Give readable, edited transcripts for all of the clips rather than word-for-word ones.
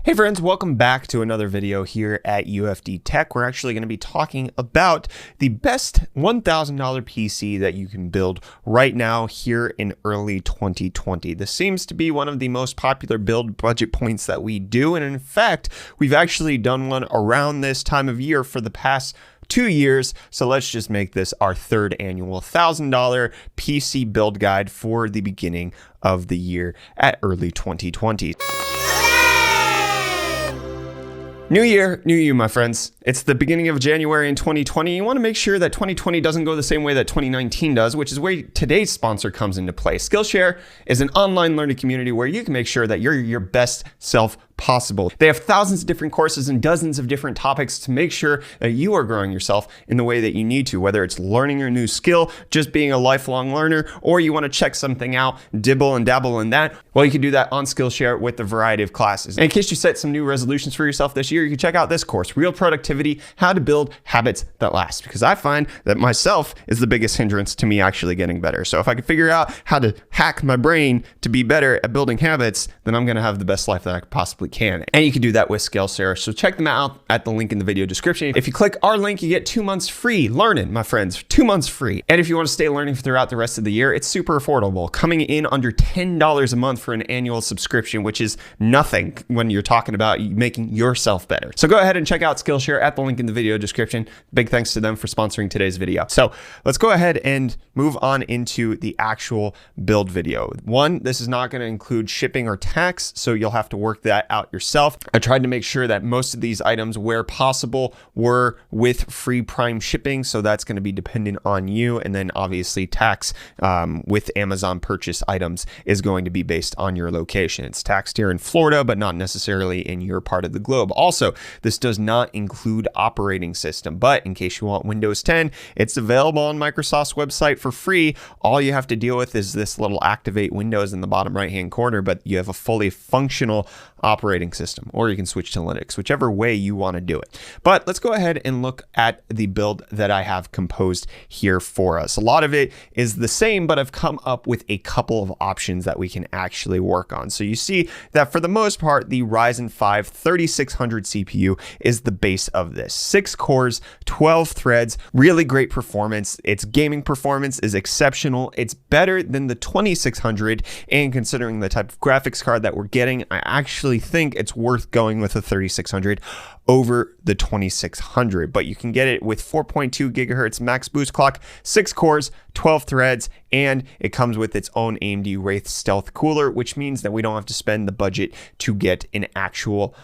Hey friends, welcome back to another video here at UFD Tech. We're actually going to be talking about the best $1,000 PC that you can build right now here in early 2020. This seems to be one of the most popular build budget points that we do. And in fact, we've actually done one around this time of year for the past 2 years. So let's just make this our third annual $1,000 PC build guide for the beginning of the year at early 2020. New year, new you, my friends. It's the beginning of January in 2020. You want to make sure that 2020 doesn't go the same way that 2019 does, which is where today's sponsor comes into play. Skillshare is an online learning community where you can make sure that you're your best self possible. They have thousands of different courses and dozens of different topics to make sure that you are growing yourself in the way that you need to, whether it's learning a new skill, just being a lifelong learner, or you want to check something out, dibble and dabble in that. Well, you can do that on Skillshare with a variety of classes. And in case you set some new resolutions for yourself this year, you can check out this course, Real Productivity, How to Build Habits That Last, because I find that myself is the biggest hindrance to me actually getting better. So if I can figure out how to hack my brain to be better at building habits, then I'm going to have the best life that I possibly can. And you can do that with Skillshare. So check them out at the link in the video description. If you click our link, you get 2 months free learning, my friends, 2 months free. And if you want to stay learning throughout the rest of the year, it's super affordable, coming in under $10 a month for an annual subscription, which is nothing when you're talking about making yourself better. So go ahead and check out Skillshare at the link in the video description. Big thanks to them for sponsoring today's video. So let's go ahead and move on into the actual build video. One, this is not going to include shipping or tax, so you'll have to work that out yourself. I tried to make sure that most of these items, where possible, were with free Prime shipping, so that's going to be dependent on you. And then obviously tax with Amazon purchase items is going to be based on your location. It's taxed here in Florida, but not necessarily in your part of the globe. Also, this does not include operating system, but in case you want Windows 10, it's available on Microsoft's website for free. All you have to deal with is this little activate Windows in the bottom right hand corner, but you have a fully functional operating system, or you can switch to Linux, whichever way you want to do it. But let's go ahead and look at the build that I have composed here for us. A lot of it is the same, but I've come up with a couple of options that we can actually work on. So you see that for the most part, the Ryzen 5 3600 CPU is the base of this. 6 cores, 12 threads, really great performance. Its gaming performance is exceptional. It's better than the 2600, and considering the type of graphics card that we're getting, I actually think it's worth going with a 3600 over the 2600, but you can get it with 4.2 gigahertz max boost clock, 6 cores, 12 threads, and it comes with its own AMD Wraith Stealth cooler, which means that we don't have to spend the budget to get an actual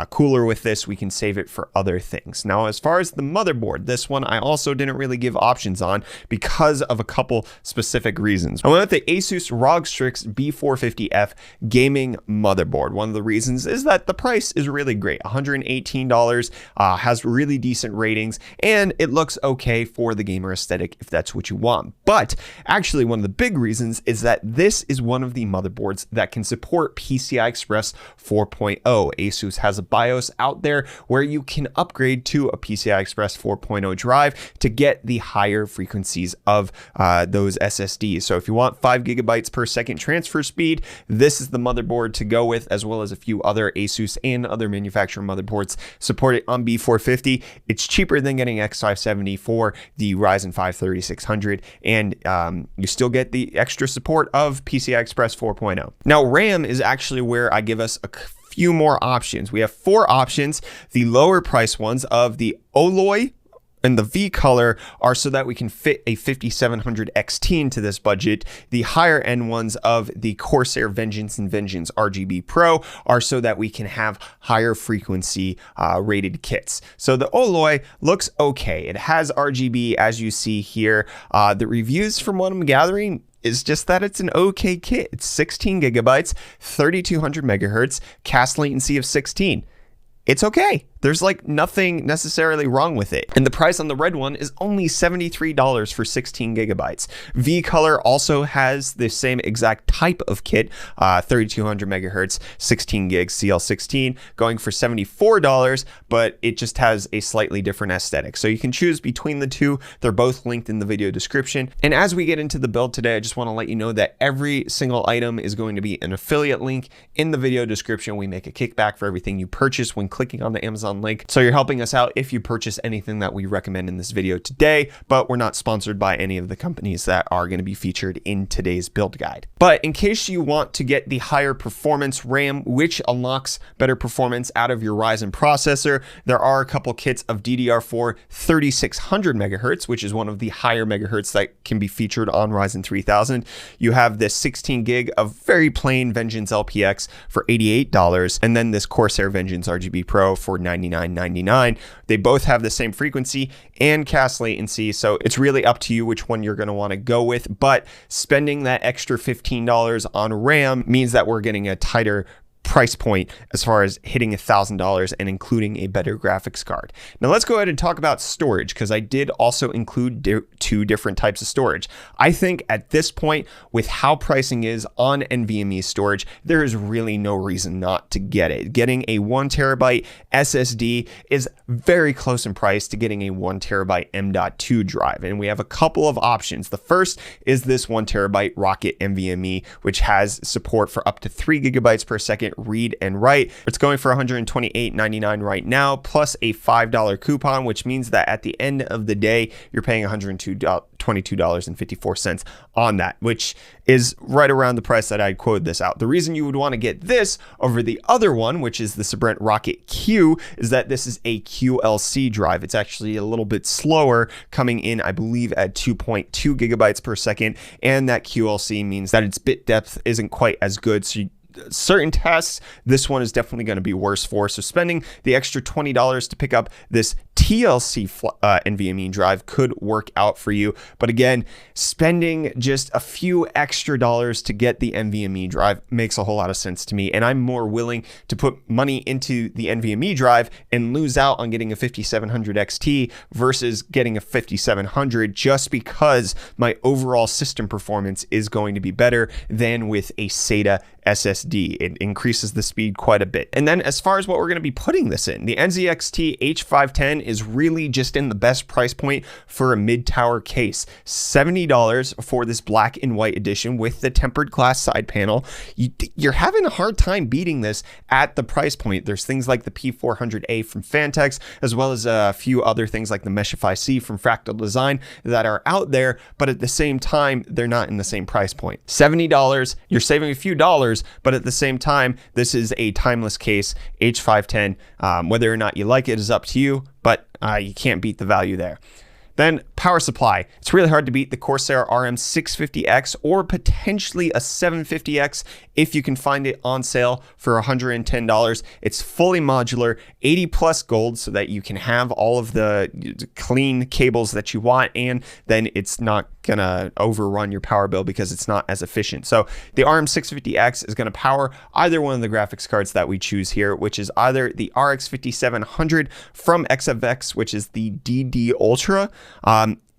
cooler with this. We can save it for other things. Now, as far as the motherboard, this one I also didn't really give options on because of a couple specific reasons. I went with the Asus ROG Strix B450F gaming motherboard. One of the reasons is that the price is really great, $118, has really decent ratings, and it looks okay for the gamer aesthetic if that's what you want. But actually, one of the big reasons is that this is one of the motherboards that can support PCI Express 4.0. Asus has a BIOS out there where you can upgrade to a PCI Express 4.0 drive to get the higher frequencies of those SSDs. So if you want 5 gigabytes per second transfer speed, this is the motherboard to go with, as well as a few other Asus and other manufacturer motherboards support it on B450. It's cheaper than getting X570 for the Ryzen 5 3600, and you still get the extra support of PCI Express 4.0. Now, RAM is actually where I give us a few more options. We have 4 options. The lower price ones of the Alloy and the V color are so that we can fit a 5700 XT into this budget. The higher end ones of the Corsair Vengeance and Vengeance RGB Pro are so that we can have higher frequency rated kits. So the Alloy looks okay. It has RGB, as you see here. The reviews from what I'm gathering is just that it's an okay kit. It's 16 gigabytes, 3200 megahertz, cast latency of 16. It's okay. There's like nothing necessarily wrong with it. And the price on the red one is only $73 for 16 gigabytes. V-Color also has the same exact type of kit, 3200 megahertz, 16 gigs CL16, going for $74, but it just has a slightly different aesthetic. So you can choose between the two. They're both linked in the video description. And as we get into the build today, I just want to let you know that every single item is going to be an affiliate link in the video description. We make a kickback for everything you purchase when clicking on the Amazon link. So you're helping us out if you purchase anything that we recommend in this video today, but we're not sponsored by any of the companies that are going to be featured in today's build guide. But in case you want to get the higher performance RAM, which unlocks better performance out of your Ryzen processor, there are a couple kits of DDR4 3600 megahertz, which is one of the higher megahertz that can be featured on Ryzen 3000. You have this 16 gig of very plain Vengeance LPX for $88, and then this Corsair Vengeance RGB Pro for $99.99. They both have the same frequency and cast latency, so it's really up to you which one you're going to want to go with. But spending that extra $15 on RAM means that we're getting a tighter price point as far as hitting $1,000 and including a better graphics card. Now let's go ahead and talk about storage, because I did also include two different types of storage. I think at this point, with how pricing is on NVMe storage, there is really no reason not to get it. Getting a 1 terabyte SSD is very close in price to getting a 1 terabyte M.2 drive, and we have a couple of options. The first is this 1 terabyte Rocket NVMe, which has support for up to 3 gigabytes per second read and write. It's going for $128.99 right now, plus a $5 coupon, which means that at the end of the day, you're paying $122.54 on that, which is right around the price that I quoted this out. The reason you would want to get this over the other one, which is the Sabrent Rocket Q, is that this is a QLC drive. It's actually a little bit slower, coming in, I believe, at 2.2 gigabytes per second, and that QLC means that its bit depth isn't quite as good, so certain tests, this one is definitely going to be worse for. So spending the extra $20 to pick up this TLC NVMe drive could work out for you. But again, spending just a few extra dollars to get the NVMe drive makes a whole lot of sense to me. And I'm more willing to put money into the NVMe drive and lose out on getting a 5700 XT versus getting a 5700, just because my overall system performance is going to be better than with a SATA SSD. It increases the speed quite a bit. And then as far as what we're going to be putting this in, the NZXT H510 is really just in the best price point for a mid-tower case. $70 for this black and white edition with the tempered glass side panel. You're having a hard time beating this at the price point. There's things like the P400A from Fantex, as well as a few other things like the Meshify C from Fractal Design that are out there, but at the same time, they're not in the same price point. $70, you're saving a few dollars, but at the same time, this is a timeless case, H510. Whether or not you like it is up to you, but you can't beat the value there. Then power supply. It's really hard to beat the Corsair RM650X or potentially a 750X if you can find it on sale for $110. It's fully modular, 80 plus gold, so that you can have all of the clean cables that you want, and then it's not gonna overrun your power bill because it's not as efficient. So the RM650X is gonna power either one of the graphics cards that we choose here, which is either the RX 5700 from XFX, which is the DD Ultra.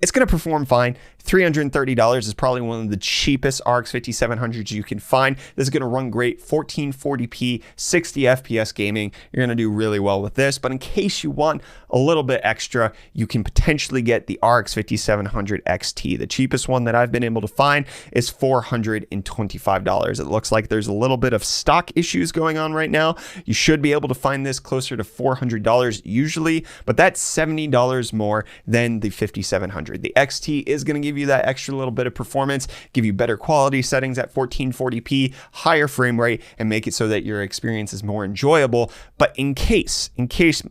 It's going to perform fine. $330 is probably one of the cheapest RX 5700s you can find. This is going to run great, 1440p, 60 FPS gaming. You're going to do really well with this. But in case you want a little bit extra, you can potentially get the RX 5700 XT. The cheapest one that I've been able to find is $425. It looks like there's a little bit of stock issues going on right now. You should be able to find this closer to $400 usually, but that's $70 more than the 5700. The XT is going to give you that extra little bit of performance, give you better quality settings at 1440p, higher frame rate, and make it so that your experience is more enjoyable. But in case,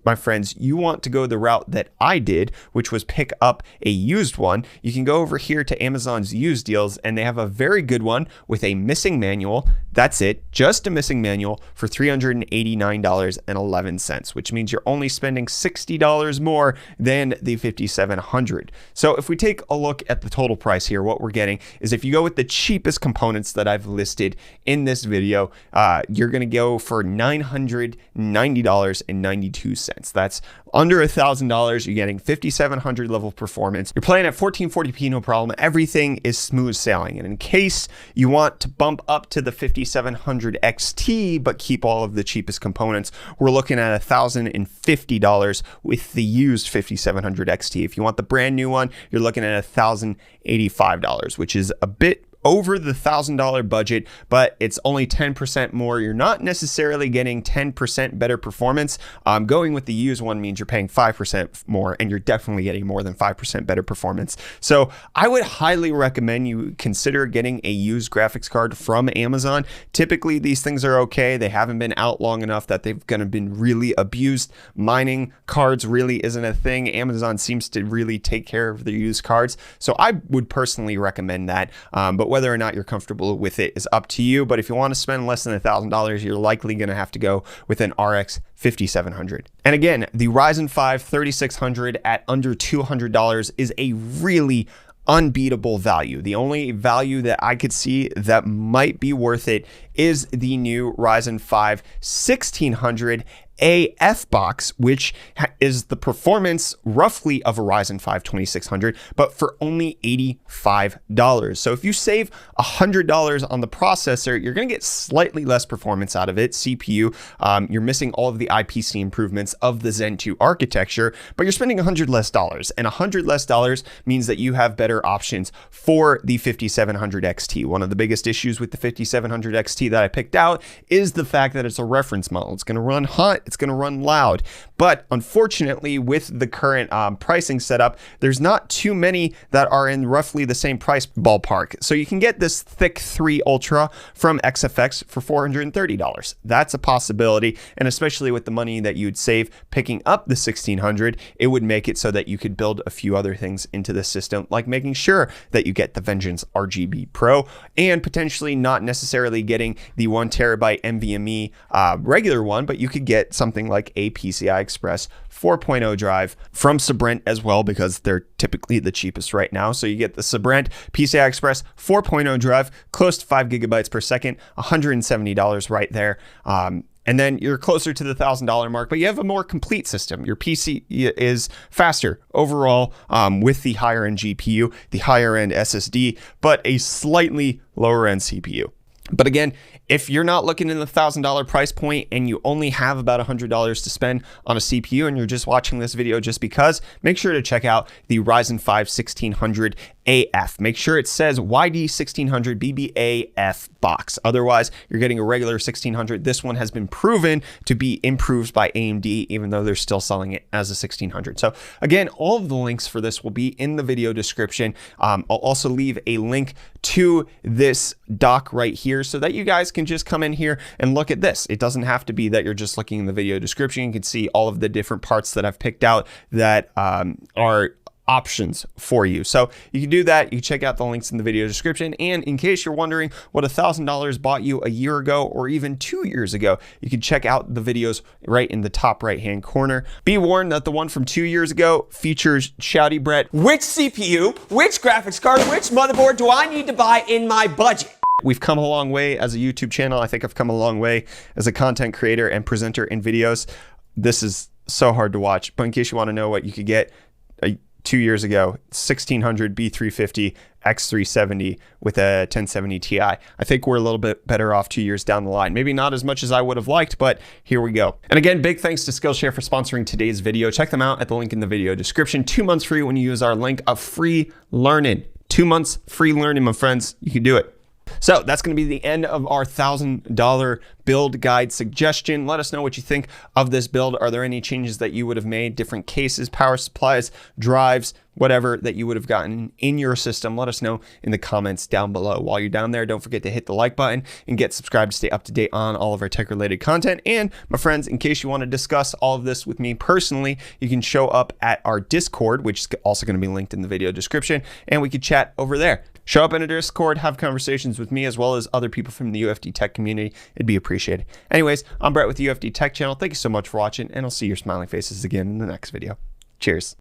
my friends, you want to go the route that I did, which was pick up a used one, you can go over here to Amazon's used deals, and they have a very good one with a missing manual. That's it, just a missing manual for $389.11, which means you're only spending $60 more than the 5700. So So if we take a look at the total price here, what we're getting is if you go with the cheapest components that I've listed in this video, you're going to go for $990.92. That's under $1,000. You're getting 5700 level performance. You're playing at 1440p, no problem. Everything is smooth sailing. And in case you want to bump up to the 5700 XT, but keep all of the cheapest components, we're looking at $1,050 with the used 5700 XT. If you want the brand new one, you're looking at $1,085, which is a bit over the $1,000 budget, but it's only 10% more. You're not necessarily getting 10% better performance. Going with the used one means you're paying 5% more, and you're definitely getting more than 5% better performance. So I would highly recommend you consider getting a used graphics card from Amazon. Typically, these things are okay. They haven't been out long enough that they've been really abused. Mining cards really isn't a thing. Amazon seems to really take care of their used cards. So I would personally recommend that. But whether or not you're comfortable with it is up to you. But if you want to spend less than $1,000, you're likely going to have to go with an RX 5700. And again, the Ryzen 5 3600 at under $200 is a really unbeatable value. The only value that I could see that might be worth it is the new Ryzen 5 1600 AF box, which is the performance roughly of a Ryzen 5 2600, but for only $85. So if you save $100 on the processor, you're going to get slightly less performance out of it. CPU, you're missing all of the IPC improvements of the Zen 2 architecture, but you're spending $100 less, and $100 less means that you have better options for the 5700 XT. One of the biggest issues with the 5700 XT that I picked out is the fact that it's a reference model. It's going to run hot, it's going to run loud, but unfortunately with the current pricing setup, there's not too many that are in roughly the same price ballpark. So you can get this Thick 3 Ultra from XFX for $430. That's a possibility, and especially with the money that you'd save picking up the 1600, it would make it so that you could build a few other things into the system, like making sure that you get the Vengeance RGB Pro, and potentially not necessarily getting the 1TB NVMe regular one, but you could get something like a PCI Express 4.0 drive from Sabrent as well, because they're typically the cheapest right now. So you get the Sabrent PCI Express 4.0 drive, close to 5 gigabytes per second, $170 right there. And then you're closer to the $1,000 mark, but you have a more complete system. Your PC is faster overall with the higher end GPU, the higher end SSD, but a slightly lower end CPU. But again, if you're not looking in the $1,000 price point and you only have about $100 to spend on a CPU and you're just watching this video just because, make sure to check out the Ryzen 5 1600 AF. Make sure it says YD 1600 BBAF box. Otherwise, you're getting a regular 1600. This one has been proven to be improved by AMD, even though they're still selling it as a 1600. So again, all of the links for this will be in the video description. I'll also leave a link to this doc right here so that you guys can just come in here and look at this. It doesn't have to be that you're just looking in the video description. You can see all of the different parts that I've picked out that are options for you. So you can do that. You can check out the links in the video description. And in case you're wondering what $1,000 bought you a year ago or even 2 years ago, you can check out the videos right in the top right hand corner. Be warned that the one from 2 years ago features Shouty Brett. Which CPU, which graphics card, which motherboard do I need to buy in my budget? We've come a long way as a YouTube channel. I think I've come a long way as a content creator and presenter in videos. This is so hard to watch, but in case you want to know what you could get 2 years ago, 1600 B350 X370 with a 1070 Ti. I think we're a little bit better off 2 years down the line. Maybe not as much as I would have liked, but here we go. And again, big thanks to Skillshare for sponsoring today's video. Check them out at the link in the video description. 2 months free when you use our link of free learning. 2 months free learning, my friends. You can do it. So that's going to be the end of our $1,000 build guide suggestion. Let us know what you think of this build. Are there any changes that you would have made? Different cases, power supplies, drives, whatever that you would have gotten in your system? Let us know in the comments down below. While you're down there, don't forget to hit the like button and get subscribed to stay up to date on all of our tech related content. And my friends, in case you want to discuss all of this with me personally, you can show up at our Discord, which is also going to be linked in the video description, and we could chat over there. Show up in a Discord, have conversations with me as well as other people from the UFD Tech community. It'd be appreciated. Anyways, I'm Brett with the UFD Tech channel. Thank you so much for watching, and I'll see your smiling faces again in the next video. Cheers.